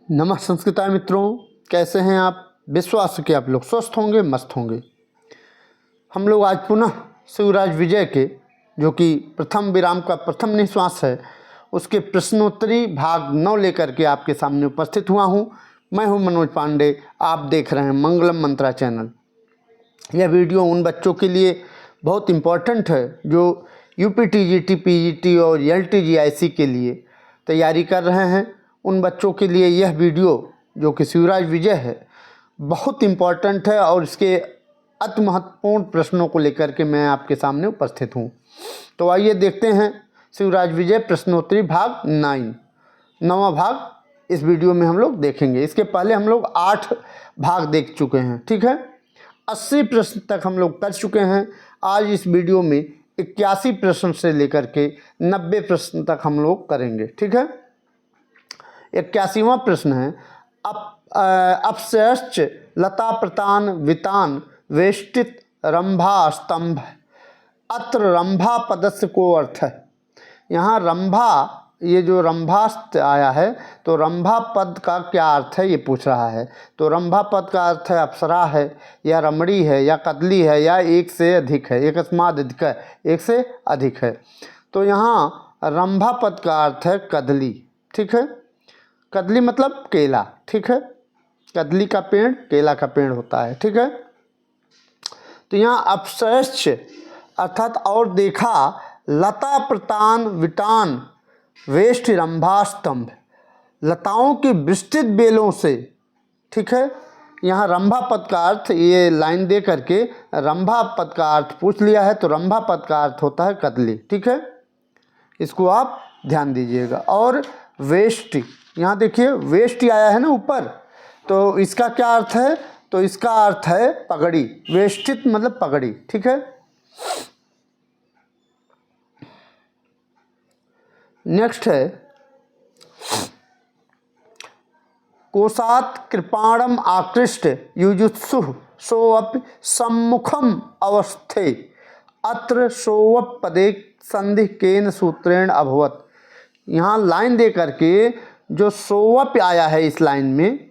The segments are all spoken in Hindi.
नमः संस्कृताय मित्रों, कैसे हैं आप। विश्वास है कि आप लोग स्वस्थ होंगे, मस्त होंगे। हम लोग आज पुनः शिवराज विजय के, जो कि प्रथम विराम का प्रथम निश्वास है, उसके प्रश्नोत्तरी भाग 9 लेकर के आपके सामने उपस्थित हुआ हूं। मैं हूं मनोज पांडे, आप देख रहे हैं मंगलम मंत्रा चैनल। यह वीडियो उन बच्चों के लिए बहुत इम्पोर्टेंट है जो यूपीटीजीटी, पीजीटी और एलटीजीआईसी के लिए तैयारी कर रहे हैं। उन बच्चों के लिए यह वीडियो, जो कि शिवराज विजय है, बहुत इम्पोर्टेंट है और इसके अति महत्वपूर्ण प्रश्नों को लेकर के मैं आपके सामने उपस्थित हूँ। तो आइए देखते हैं शिवराज विजय प्रश्नोत्तरी भाग 9वां भाग इस वीडियो में हम लोग देखेंगे। इसके पहले हम लोग 8 भाग देख चुके हैं, ठीक है। 80 प्रश्न तक हम लोग कर चुके हैं। आज इस वीडियो में 81 प्रश्न से लेकर के 90 प्रश्न तक हम लोग करेंगे, ठीक है। 81वां प्रश्न है, अपश्च लता प्रतान वितान वेष्टित रंभा स्तंभ, अत्र रंभा पदस्य को अर्थ है। यहाँ रंभा, ये जो रंभास्त आया है, तो रंभा पद का क्या अर्थ है ये पूछ रहा है। तो रंभा पद का अर्थ है अप्सरा है, या रमणी है, या कदली है, या एक से अधिक है, एक अस्मादिक है, एक से अधिक है। तो यहाँ रंभा पद का अर्थ है कदली, ठीक है। कदली मतलब केला, ठीक है। कदली का पेड़ केला का पेड़ होता है, ठीक है। तो यहाँ अपश्च अर्थात और देखा, लता प्रतान विटान वेष्टि रंभास्तंभ, लताओं की विस्तृत बेलों से, ठीक है। यहाँ रंभा पद का अर्थ, ये लाइन दे करके रंभा पद का अर्थ पूछ लिया है, तो रंभा पद का अर्थ होता है कदली, ठीक है। इसको आप ध्यान दीजिएगा। और वेष्टि, यहाँ देखिए वेष्टि आया है ना ऊपर, तो इसका क्या अर्थ है, तो इसका अर्थ है पगड़ी। वेष्टित मतलब पगड़ी, ठीक है। नेक्स्ट है, कोशात कृपाणम आकृष्ट युजुत्सु सोऽपि सम्मुखम अवस्थे, अत्र सोऽप पदे संधि केन सूत्रेण अभवत। यहाँ लाइन दे करके जो सोवप आया है इस लाइन में,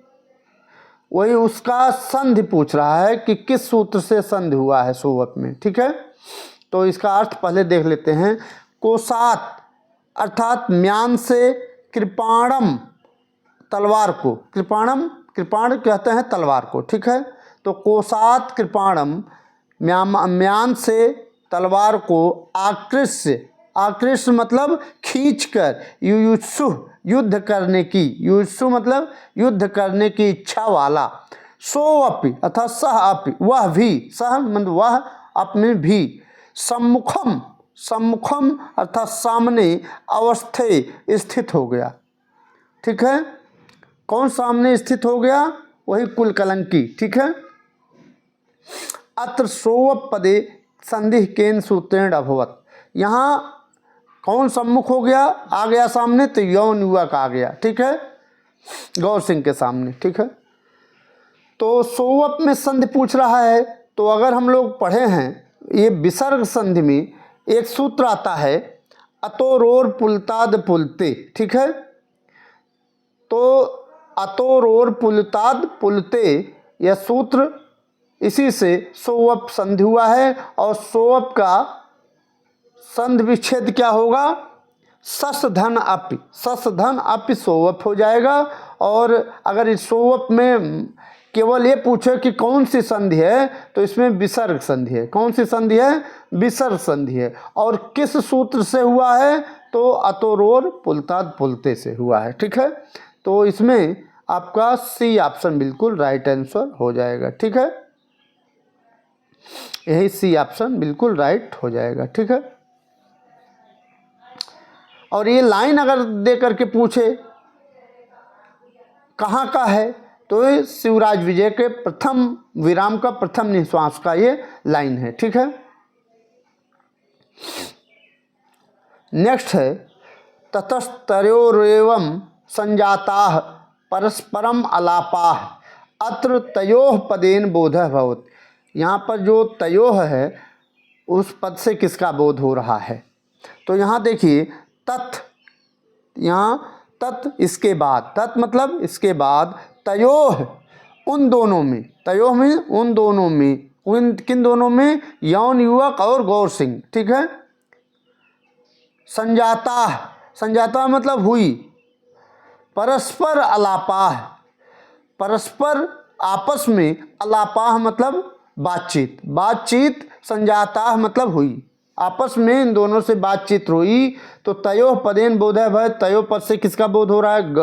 वही उसका संधि पूछ रहा है कि किस सूत्र से संधि हुआ है सोवप में, ठीक है। तो इसका अर्थ पहले देख लेते हैं। कोशात अर्थात म्यान से, कृपाणम तलवार को, कृपाण कहते हैं तलवार को, ठीक है। तो कोशात कृपाणम म्यान से तलवार को, आकृष्य मतलब खींचकर, युयुत्सु युद्ध करने की, युयुत्सु मतलब युद्ध करने की इच्छा वाला, सोऽपि अर्थात सह अपि वह भी, सह मतलब वह अपने भी, सम्मुखम अर्थात सामने, अवस्थे स्थित हो गया, ठीक है। कौन सामने स्थित हो गया, वही कुलकलंकी, ठीक है। अत्र सोऽप पदे संधि केन सूत्रेण अभवत, यहाँ कौन सम्मुख हो गया, आ गया सामने, तो यौन युवक आ गया, ठीक है, गौर सिंह के सामने, ठीक है। तो सोवप में संधि पूछ रहा है, तो अगर हम लोग पढ़े हैं, ये विसर्ग संधि में एक सूत्र आता है, अतोरोर पुलताद पुलते, ठीक है। तो अतोरोर पुलताद पुलते, यह सूत्र, इसी से सोवप संधि हुआ है। और सोवप का संधि विच्छेद क्या होगा, सस धन अपि सोवप हो जाएगा। और अगर इस सोवप में केवल ये पूछे कि कौन सी संधि है, तो इसमें विसर्ग संधि है। कौन सी संधि है, विसर्ग संधि है। और किस सूत्र से हुआ है, तो अतोरोर पुलताद पुलते से हुआ है, ठीक है। तो इसमें आपका सी ऑप्शन बिल्कुल राइट आंसर हो जाएगा, ठीक है। यही सी ऑप्शन बिल्कुल राइट हो जाएगा, ठीक है। और ये लाइन अगर दे करके पूछे कहाँ का है, तो ये शिवराज विजय के प्रथम विराम का प्रथम निश्वास का ये लाइन है, ठीक है। नेक्स्ट है, ततस्तयोरेवं संजाताः परस्परम अलापाः, अत्र तयोः पदेन बोधः भवत्। यहाँ पर जो तयोः है, उस पद से किसका बोध हो रहा है, तो यहाँ देखिए तत्, यहाँ तत् इसके बाद, तत् मतलब इसके बाद, तयोः उन दोनों में, तयोः में उन दोनों में, उन किन दोनों में, यौन युवक और गौर सिंह, ठीक है। संजाता, संजाता मतलब हुई, परस्पर अलापाह, परस्पर आपस में, अलापाह मतलब बातचीत, बातचीत संजाता मतलब हुई, आपस में इन दोनों से बातचीत हुई। तो तयो पदेन बोधय भय, तयो पद से किसका बोध हो रहा है,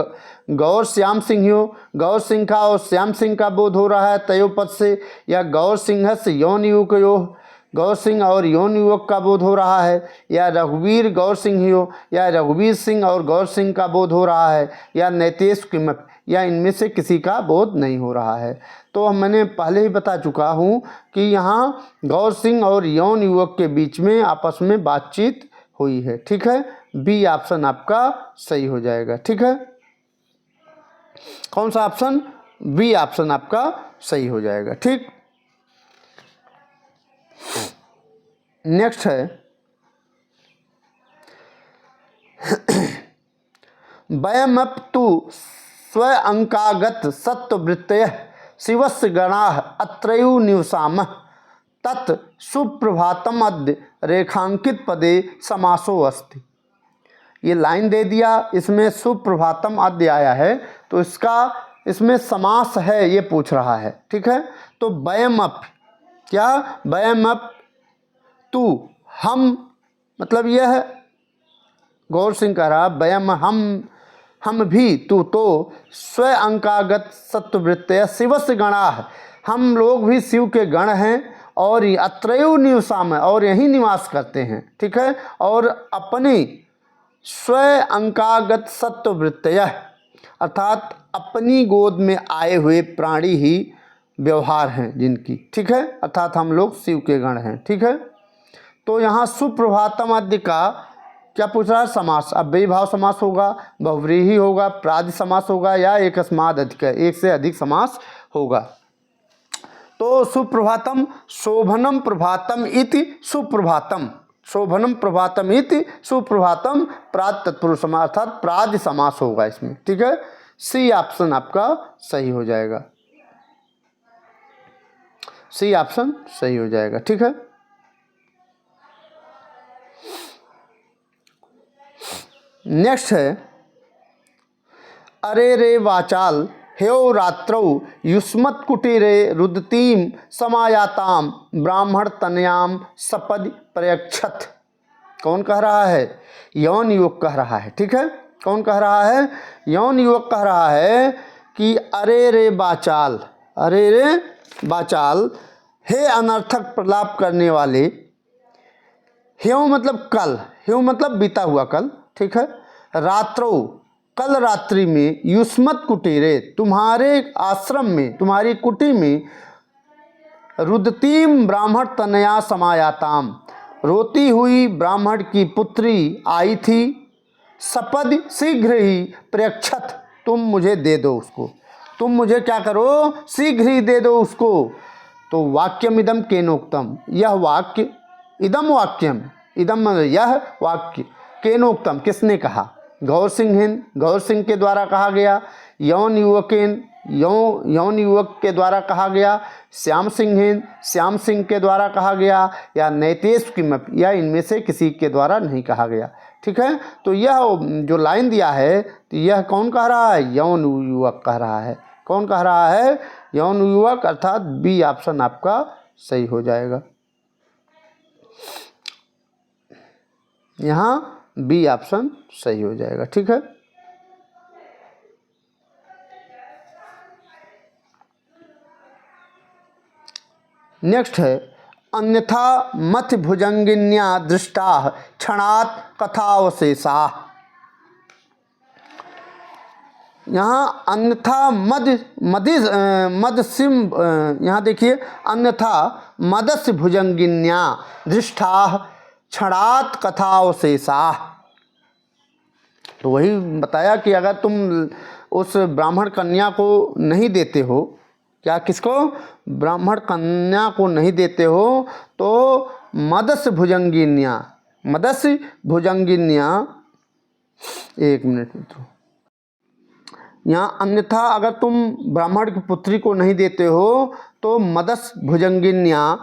गौर श्याम सिंह हो, गौर सिंह का और श्याम सिंह का बोध हो रहा है तयो पद से, या गौर सिंह से यौन युवक यो, गौर सिंह और यौन युवक का बोध हो रहा है, या रघुवीर गौर सिंह हो, या रघुवीर सिंह और गौर सिंह का बोध हो रहा है, या नैतेश किमत, या इनमें से किसी का बोध नहीं हो रहा है। तो मैंने पहले ही बता चुका हूँ कि यहाँ गौर सिंह और यौन युवक के बीच में आपस में बातचीत हुई है, ठीक है। बी ऑप्शन आपका सही हो जाएगा, ठीक है। कौन सा ऑप्शन, बी ऑप्शन आपका सही हो जाएगा, ठीक। नेक्स्ट है वयमप तु स्व अंकागत सत्ववृत्तय शिवस्य गणाः अत्रैव निवसामः तत् सुप्रभातम अद्य रेखांकित पदे समासो अस्ति। ये लाइन दे दिया, इसमें सुप्रभातम अद्य आया है, तो इसका इसमें समास है ये पूछ रहा है, ठीक है। तो वयमप, क्या, वयमप तू, हम, मतलब यह गौर सिंह कह रहा, वयम हम भी, तू तो, स्व अंकागत सत्ववृत्तय शिवस्य गणाः, हम लोग भी शिव के गण हैं, और अत्रैव निवसामः, और यहीं निवास करते हैं, ठीक है। और अपनी स्व अंकागत सत्ववृत्तय अर्थात अपनी गोद में आए हुए प्राणी ही व्यवहार हैं जिनकी, ठीक है, अर्थात हम लोग शिव के गण हैं, ठीक है। तो यहाँ सुप्रभातम आदि का क्या पूछ रहा है, समास। अब बेभाव समास होगा, बहुव्रीहि होगा, प्रादि समास होगा, या एकस्माद् अधिक, एक से अधिक समास होगा। तो सुप्रभातम, शोभनम प्रभातम इति सुप्रभातम, शोभनम प्रभातम इति सुप्रभातम, प्राद तत्पुरुष समास अर्थात प्रादि समास होगा इसमें, ठीक है। सी ऑप्शन आपका सही हो जाएगा, सी ऑप्शन सही हो जाएगा, ठीक है। नेक्स्ट है अरे रे वाचाल ह्यो रात्रौ युष्मत् कुटीरे रुदतीम समायाताम ब्राह्मण तनयाम सपद प्रयक्षत। कौन कह रहा है, यौन युवक कह रहा है, ठीक है। कौन कह रहा है, यौन युवक कह रहा है कि अरे रे वाचाल, अरे रे वाचाल, हे अनर्थक प्रलाप करने वाले, ह्यो मतलब कल, ह्यो मतलब बीता हुआ कल, ठीक है। रात्रो, कल रात्रि में, युष्मत् कुटीरे, तुम्हारे आश्रम में, तुम्हारी कुटी में, रुदतीम ब्राह्मण तनया समायाताम, रोती हुई ब्राह्मण की पुत्री आई थी, सपद शीघ्र ही, प्रयक्षत तुम मुझे दे दो उसको, तुम मुझे क्या करो, शीघ्र ही दे दो उसको। तो वाक्यम इदम केनोक्तम, यह वाक्य, इदम वाक्यम, इदम यह वाक्य, केनोक्तम किसने कहा, गौर सिंह के द्वारा कहा गया, यौन युवक के द्वारा कहा गया, श्याम सिंह के द्वारा कहा गया, या नैतेश किमप, या इनमें से किसी के द्वारा नहीं कहा गया, ठीक है। तो यह जो लाइन दिया है, तो यह कौन कह रहा है, यौन युवक कह रहा है। कौन कह रहा है, यौन युवक, अर्थात बी ऑप्शन आपका सही हो जाएगा। यहाँ बी ऑप्शन सही हो जाएगा, ठीक है। नेक्स्ट है अन्यथा मथ भुजंगिन्या दृष्टा क्षणात् कथावशेषा। यहाँ अन्यथा मदस्यम, यहाँ देखिए, अन्यथा मदस्य भुजंगिन्या दृष्टा क्षणात् कथावशेषा। तो वही बताया कि अगर तुम उस ब्राह्मण कन्या को नहीं देते हो, क्या, किसको, ब्राह्मण कन्या को नहीं देते हो, तो मदस्य भुजंगिन्या, एक मिनट मित्रों, यहाँ अन्यथा अगर तुम ब्राह्मण की पुत्री को नहीं देते हो तो मदस भुजंगिन्या,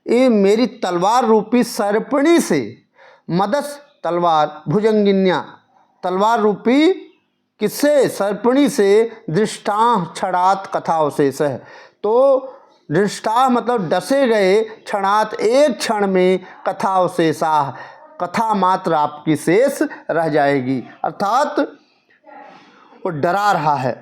ये मेरी तलवार रूपी सर्पणी से, मदस तलवार, भुजंगिन्या तलवार रूपी किससे, सर्पणी से, दृष्टां क्षणात कथावशेष है। तो दृष्टा मतलब डसे गए, क्षणात एक क्षण में, कथावशेषा कथा मात्र आपकी शेष रह जाएगी, अर्थात वो डरा रहा है।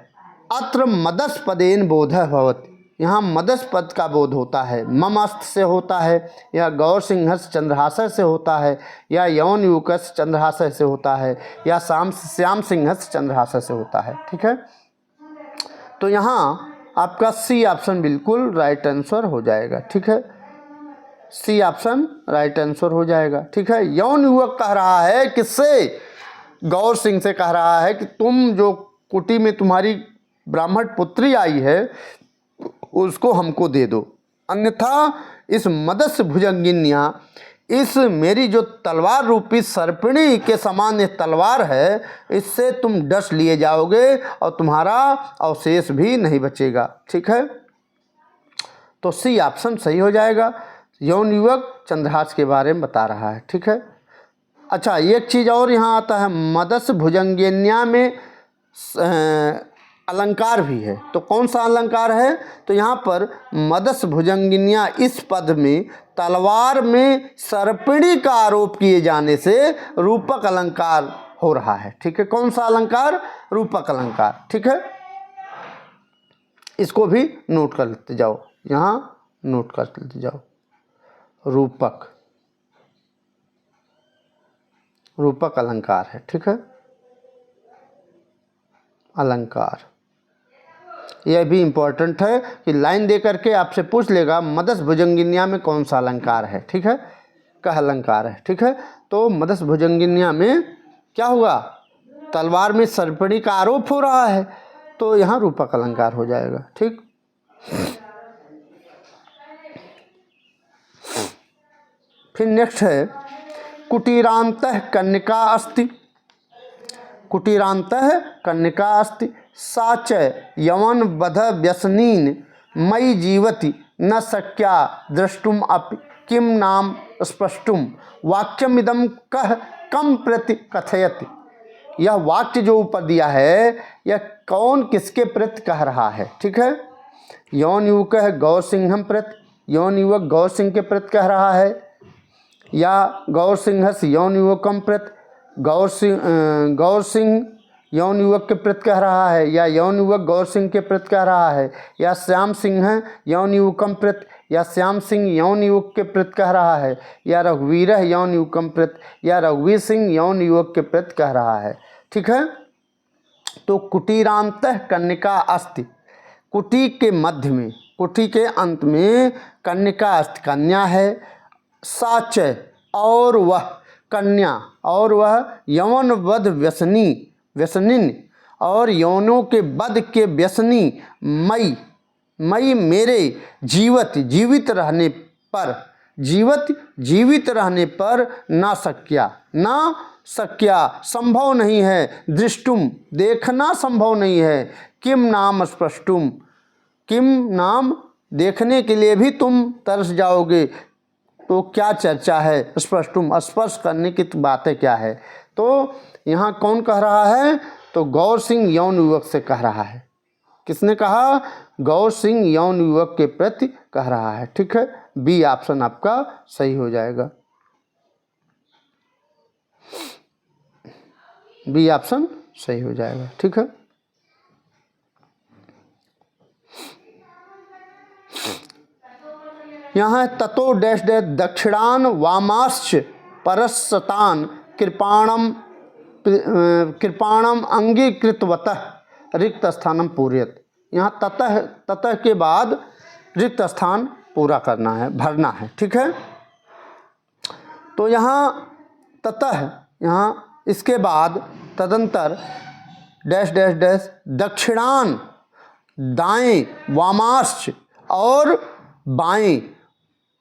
अत्र मदस पदेन बोधः भवति, यहाँ मदस पद का बोध होता है, ममस्त से होता है, या गौर सिंहस चंद्रहासय से होता है, या यौन युवकस चंद्रहासय से होता है, या श्याम सिंहस चंद्रहासय से होता है। ठीक है, तो यहाँ आपका सी ऑप्शन बिल्कुल राइट आंसर हो जाएगा। ठीक है, सी ऑप्शन राइट आंसर हो जाएगा। ठीक है, यौन युवक कह रहा है किससे, गौर सिंह से कह रहा है कि तुम जो कुटी में तुम्हारी ब्राह्मण पुत्री आई है उसको हमको दे दो, अन्यथा इस मदस्य भुजंगिन्या, इस मेरी जो तलवार रूपी सर्पिणी के समान ये तलवार है, इससे तुम डस लिए जाओगे और तुम्हारा अवशेष भी नहीं बचेगा। ठीक है, तो सी ऑप्शन सही हो जाएगा। यौन युवक चंद्रहास के बारे में बता रहा है। ठीक है, अच्छा एक चीज़ और यहाँ आता है, मदस्य भुजंगिन्या में अलंकार भी है, तो कौन सा अलंकार है, तो यहाँ पर मदस्य भुजंगिन्या इस पद में तलवार में सर्पिणी का आरोप किए जाने से रूपक अलंकार हो रहा है। ठीक है, कौन सा अलंकार, रूपक अलंकार। ठीक है, इसको भी नोट कर लेते जाओ, यहाँ नोट कर लेते जाओ, रूपक, रूपक अलंकार है। ठीक है, अलंकार, यह भी इम्पोर्टेंट है कि लाइन दे करके आपसे पूछ लेगा मदस्य भुजंगिन्या में कौन सा अलंकार है। ठीक है, कह अलंकार है। ठीक है, तो मदस्य भुजंगिन्या में क्या हुआ, तलवार में सर्पिणी का आरोप हो रहा है, तो यहाँ रूपक अलंकार हो जाएगा। ठीक, फिर नेक्स्ट है कुटीरांतः कन्यका अस्ति, कुटीरांतः कन्यका अस्ति, सा च यवन वध व्यसनीन मयि जीवति न शक्या द्रष्टुम अपि किम नाम स्पष्टुम वाक्यमिदं कह कम प्रति कथयति। यह वाक्य जो ऊपर दिया है यह कौन किसके प्रति कह रहा है। ठीक है, यौन युवक है गौर सिंहम प्रति, यौन युवक गौर सिंह के प्रति कह रहा है, या गौर सिंहस यौन युवकम प्रति, गौर सिंह यौन युवक के प्रति कह रहा है, या यौन युवक गौर सिंह के प्रति कह रहा है, या श्याम सिंह है यौन युवकम प्रति, या श्याम सिंह यौन युवक के प्रति कह रहा है, या रघुवीर यौन युवकम प्रति, या रघुवीर सिंह यौन युवक के प्रति कह रहा है। ठीक है, तो कुटीरांतः कन्यका अस्ति, कुटी के मध्य में, कुटी के अंत में कन्यका अस्ति, कन्या है, साच और वह कन्या, और वह यौन वध व्यसनी, व्यसनिन, और यौनों के वध के व्यसनी, मई, मई मेरे, जीवत जीवित रहने पर, जीवित रहने पर ना सक्या, ना सक्या संभव नहीं है, दृष्टुम देखना संभव नहीं है, किम नाम स्पष्टुम, किम नाम देखने के लिए भी तुम तरस जाओगे, तो क्या चर्चा है, स्पष्टुम स्पर्श करने की बातें क्या है। तो यहाँ कौन कह रहा है, तो गौर सिंह यौन युवक से कह रहा है। किसने कहा, गौर सिंह यौन युवक के प्रति कह रहा है। ठीक है, बी ऑप्शन आपका सही हो जाएगा, बी ऑप्शन सही हो जाएगा। ठीक है, यहाँ ततो डैश डैश दक्षिणान वामाश्च परस्तान कृपाणम अंगीकृतवतः रिक्त स्थानम पूर्यत। यहाँ ततः के बाद रिक्त स्थान पूरा करना है, भरना है। ठीक है, तो यहाँ ततः, यहाँ इसके बाद तदंतर डैश डैश डैश दक्षिणान दाएं, वामाश्च और बाएं,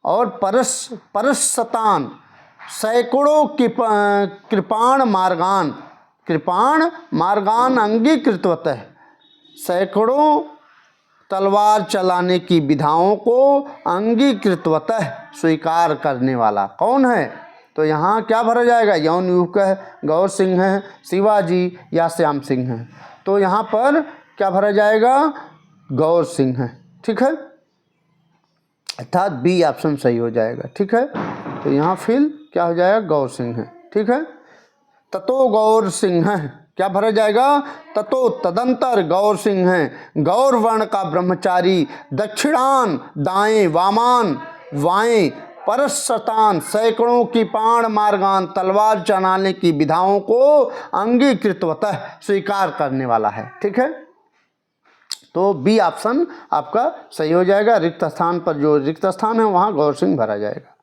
और परस्तान सैकड़ों कृपाण मार्गान, कृपाण मार्गान अंगीकृतवतः, सैकड़ों तलवार चलाने की विधाओं को अंगीकृतवतः स्वीकार करने वाला कौन है? तो यहाँ क्या भरा जाएगा? यौन युग है, गौर सिंह है, शिवाजी या श्याम सिंह है। तो यहाँ पर क्या भरा जाएगा? गौर सिंह है। ठीक है, अर्थात बी ऑप्शन सही हो जाएगा। ठीक है, तो यहाँ फिर क्या हो जाएगा? गौर सिंह है। ठीक है, ततो गौर सिंह है, क्या भरा जाएगा? ततो तदंतर गौर सिंह है, गौर वर्ण का ब्रह्मचारी, दक्षिणान दाएं, वामान वाएं, परशतान सैकड़ों की पाण मार्गान तलवार चलाने की विधाओं को अंगीकृतवतः स्वीकार करने वाला है। ठीक है, तो बी ऑप्शन आपका सही हो जाएगा। रिक्त स्थान पर जो रिक्त स्थान है वहाँ गौर सिंह भरा जाएगा।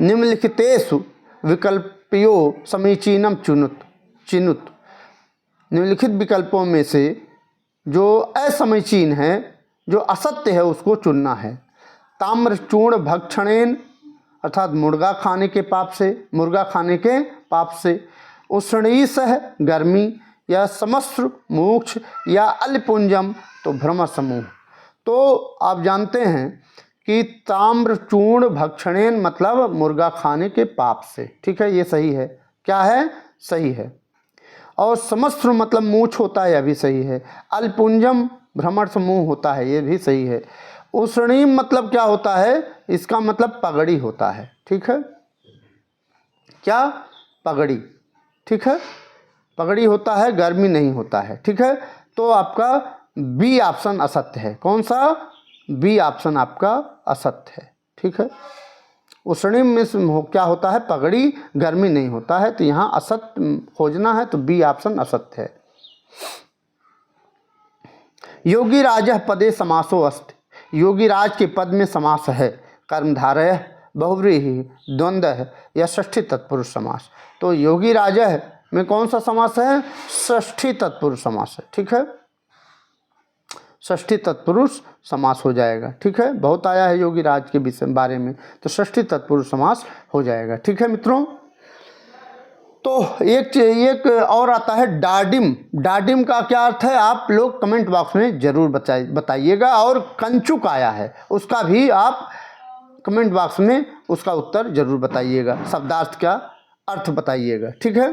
निम्नलिखितेषु विकल्पयो समीचीनम चिनुत, निम्नलिखित विकल्पों में से जो असमीचीन है, जो असत्य है, उसको चुनना है। ताम्रचूर्ण भक्षणेन अर्थात मुर्गा खाने के पाप से, उष्णीसह गर्मी, या समस्र मोक्ष, या अल्पुंजम तो भ्रम समूह। तो आप जानते हैं कि ताम्रचूर्ण भक्षणेन मतलब मुर्गा खाने के पाप से। ठीक है, ये सही है। क्या है? सही है। और समस्र मतलब मूछ होता है, यह भी सही है। अल्पुंजम भ्रमण समूह होता है, ये भी सही है। उष्णीम मतलब क्या होता है? इसका मतलब पगड़ी होता है। ठीक है, क्या? पगड़ी। ठीक है, पगड़ी होता है, गर्मी नहीं होता है। ठीक है, तो आपका बी ऑप्शन असत्य है। कौन सा? बी ऑप्शन आपका असत्य है। ठीक है, उष्णिम में क्या होता है? पगड़ी, गर्मी नहीं होता है। तो यहाँ असत्य खोजना है, तो बी ऑप्शन असत्य है। योगी राजः पदे समासो अस्ति, योगी राज के पद में समास है। कर्मधारय, बहुव्रीहि, द्वंद्व या षष्ठी तत्पुरुष समास। तो योगी राजः में कौन सा समास है? षष्ठी तत्पुरुष समास है। ठीक है, षष्ठी तत्पुरुष समास हो जाएगा। ठीक है, बहुत आया है योगी राज के विषय बारे में, तो षष्ठी तत्पुरुष समास हो जाएगा। ठीक है मित्रों, तो एक और आता है डाडिम। डाडिम का क्या अर्थ है? आप लोग कमेंट बॉक्स में जरूर बताइएगा। और कंचुक आया है, उसका भी आप कमेंट बॉक्स में उसका उत्तर जरूर बताइएगा, शब्दार्थ का अर्थ बताइएगा। ठीक है,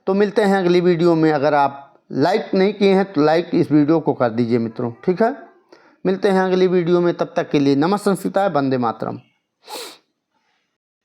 तो मिलते हैं अगली वीडियो में। अगर आप लाइक नहीं किए हैं तो लाइक इस वीडियो को कर दीजिए मित्रों। ठीक है, मिलते हैं अगली वीडियो में, तब तक के लिए नमः संस्कृताय, वंदे मातरम।